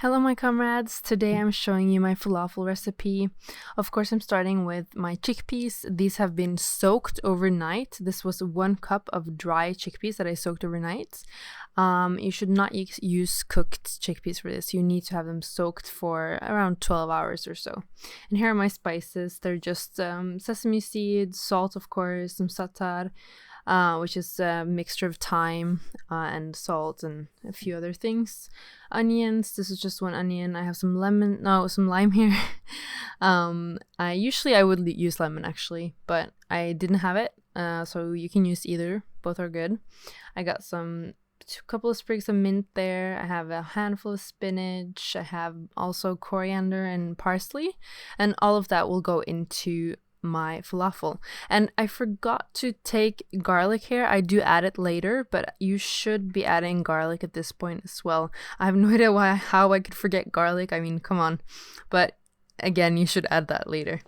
Hello, my comrades. Today I'm showing you my falafel recipe. Of course, I'm starting with my chickpeas. These have been soaked overnight. This was 1 cup of dry chickpeas that I soaked overnight. You should not use cooked chickpeas for this. You need to have them soaked for around 12 hours or so. And here are my spices. They're just sesame seeds, salt, of course, some zaatar, which is a mixture of thyme and salt and a few other things. Onions. This is just 1 onion. I have some lime here. I would use lemon actually, but I didn't have it, so you can use either. Both are good. I got couple of sprigs of mint there. I have a handful of spinach. I have also coriander and parsley, and all of that will go into my falafel. And I forgot to take garlic here. I do add it later, but you should be adding garlic at this point as well. I have no idea how I could forget garlic. I mean, come on. But again, you should add that later.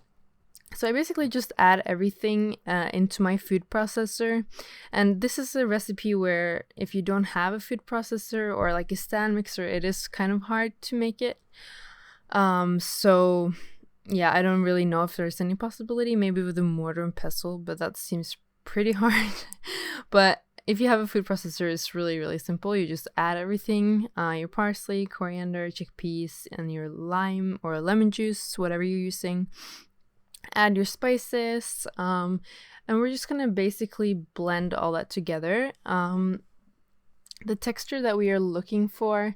So I basically just add everything into my food processor. And this is a recipe where if you don't have a food processor or like a stand mixer, it is kind of hard to make it. So yeah, I don't really know if there's any possibility, maybe with a mortar and pestle, but that seems pretty hard. But if you have a food processor, it's really, really simple. You just add everything, your parsley, coriander, chickpeas, and your lime or lemon juice, whatever you're using. Add your spices, and we're just gonna basically blend all that together. The texture that we are looking for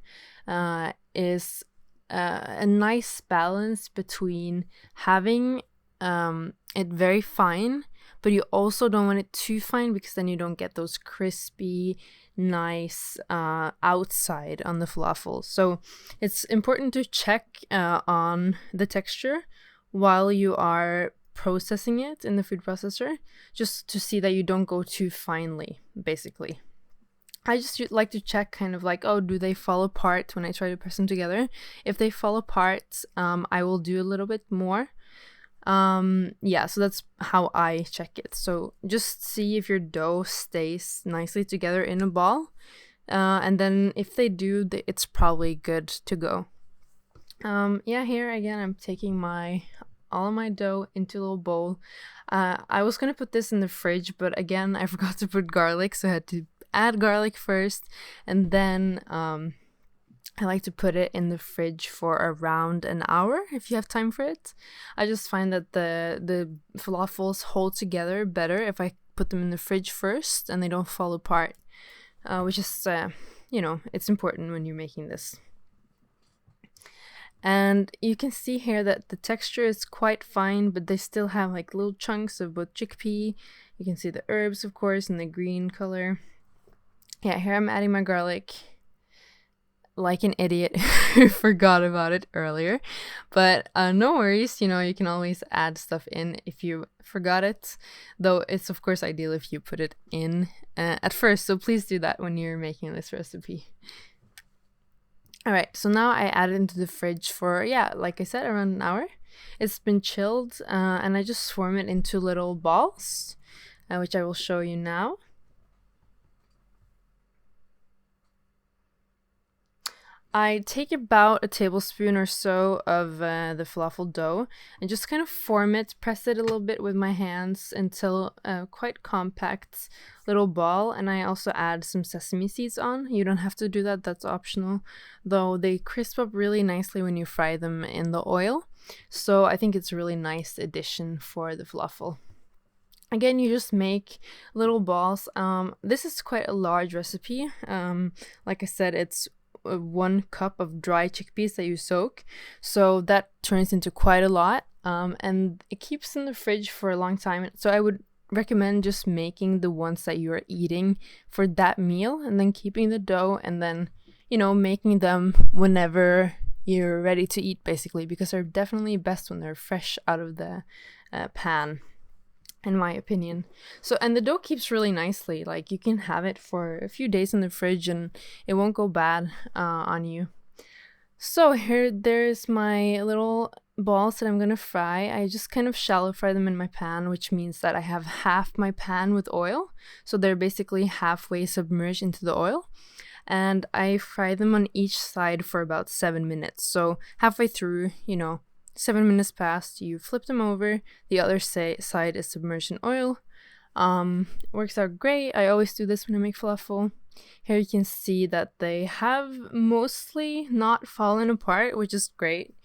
is a nice balance between having it very fine, but you also don't want it too fine because then you don't get those crispy, nice outside on the falafel. So it's important to check on the texture while you are processing it in the food processor, just to see that you don't go too finely, basically. I just like to check kind of like, oh, do they fall apart when I try to press them together? If they fall apart, I will do a little bit more. Yeah, so that's how I check it. So just see if your dough stays nicely together in a ball. And then if they do, it's probably good to go. Yeah, here again, I'm taking all of my dough into a little bowl. I was gonna put this in the fridge, but again, I forgot to put garlic, so I had to add garlic first, and then I like to put it in the fridge for around an hour if you have time for it. I just find that the falafels hold together better if I put them in the fridge first and they don't fall apart, which is, it's important when you're making this. And you can see here that the texture is quite fine, but they still have like little chunks of both chickpea. You can see the herbs, of course, in the green color. Yeah, here I'm adding my garlic like an idiot who forgot about it earlier. But no worries, you can always add stuff in if you forgot it. Though it's, of course, ideal if you put it in at first. So please do that when you're making this recipe. All right, so now I add it into the fridge for, like I said, around an hour. It's been chilled, and I just form it into little balls, which I will show you now. I take about a tablespoon or so of the falafel dough and just kind of form it, press it a little bit with my hands until quite compact little ball. And I also add some sesame seeds on. You don't have to do that, that's optional, though they crisp up really nicely when you fry them in the oil. So I think it's a really nice addition for the falafel. Again, you just make little balls. This is quite a large recipe. Like I said, it's 1 cup of dry chickpeas that you soak, so that turns into quite a lot, and it keeps in the fridge for a long time. So I would recommend just making the ones that you are eating for that meal, and then keeping the dough, and then making them whenever you're ready to eat, basically, because they're definitely best when they're fresh out of the pan, in my opinion. So, and the dough keeps really nicely. Like, you can have it for a few days in the fridge and it won't go bad on you. So there's my little balls that I'm gonna fry. I just kind of shallow fry them in my pan, which means that I have half my pan with oil. So they're basically halfway submerged into the oil. and I fry them on each side for about 7 minutes. So halfway through, 7 minutes passed, you flip them over. The other side is submerged in oil. Works out great. I always do this when I make falafel. Here you can see that they have mostly not fallen apart, which is great.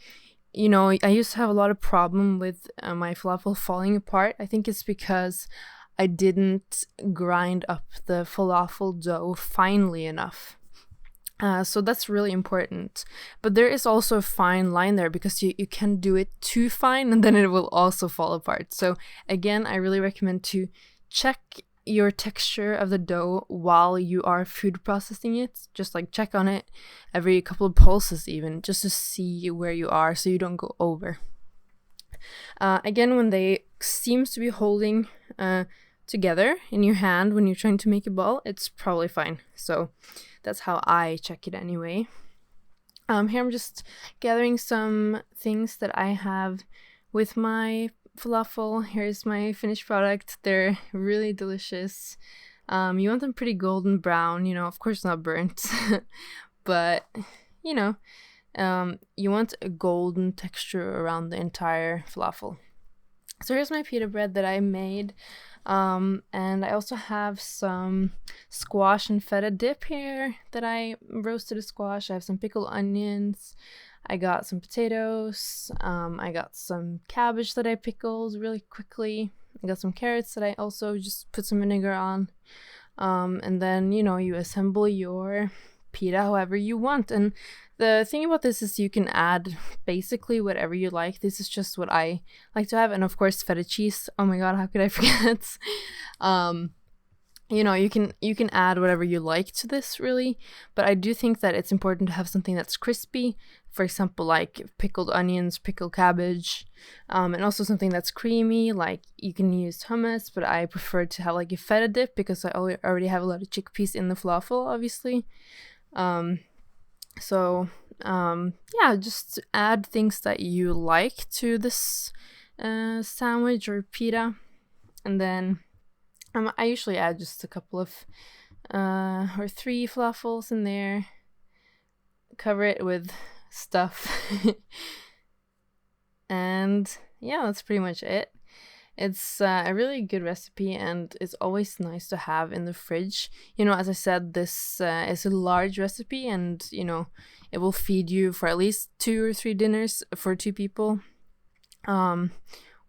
I used to have a lot of problem with my falafel falling apart. I think it's because I didn't grind up the falafel dough finely enough. So that's really important. But there is also a fine line there, because you can do it too fine and then it will also fall apart. So again, I really recommend to check your texture of the dough while you are food processing it. Just like check on it every couple of pulses even, just to see where you are so you don't go over. Again, when they seems to be holding together in your hand when you're trying to make a ball, it's probably fine. So that's how I check it anyway. Here I'm just gathering some things that I have with my falafel. Here's my finished product. They're really delicious. You want them pretty golden brown, of course not burnt, but you want a golden texture around the entire falafel. So here's my pita bread that I made. And I also have some squash and feta dip here that I roasted a squash. I have some pickled onions. I got some potatoes. I got some cabbage that I pickled really quickly. I got some carrots that I also just put some vinegar on. And then, you assemble your pita however you want. And the thing about this is you can add basically whatever you like. This is just what I like to have. And of course, feta cheese. Oh my god, how could I forget? You can add whatever you like to this, really. But I do think that it's important to have something that's crispy. For example, like pickled onions, pickled cabbage, and also something that's creamy, like you can use hummus, but I prefer to have like a feta dip because I already have a lot of chickpeas in the falafel, obviously. Just add things that you like to this sandwich or pita. And then I usually add just a couple of or 3 falafels in there. Cover it with stuff. And yeah, that's pretty much it. It's a really good recipe, and it's always nice to have in the fridge. As I said, this is a large recipe, and it will feed you for at least 2 or 3 dinners for 2 people.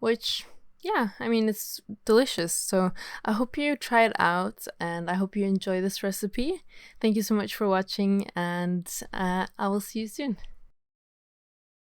Which, yeah, I mean, it's delicious. So I hope you try it out, and I hope you enjoy this recipe. Thank you so much for watching, and I will see you soon.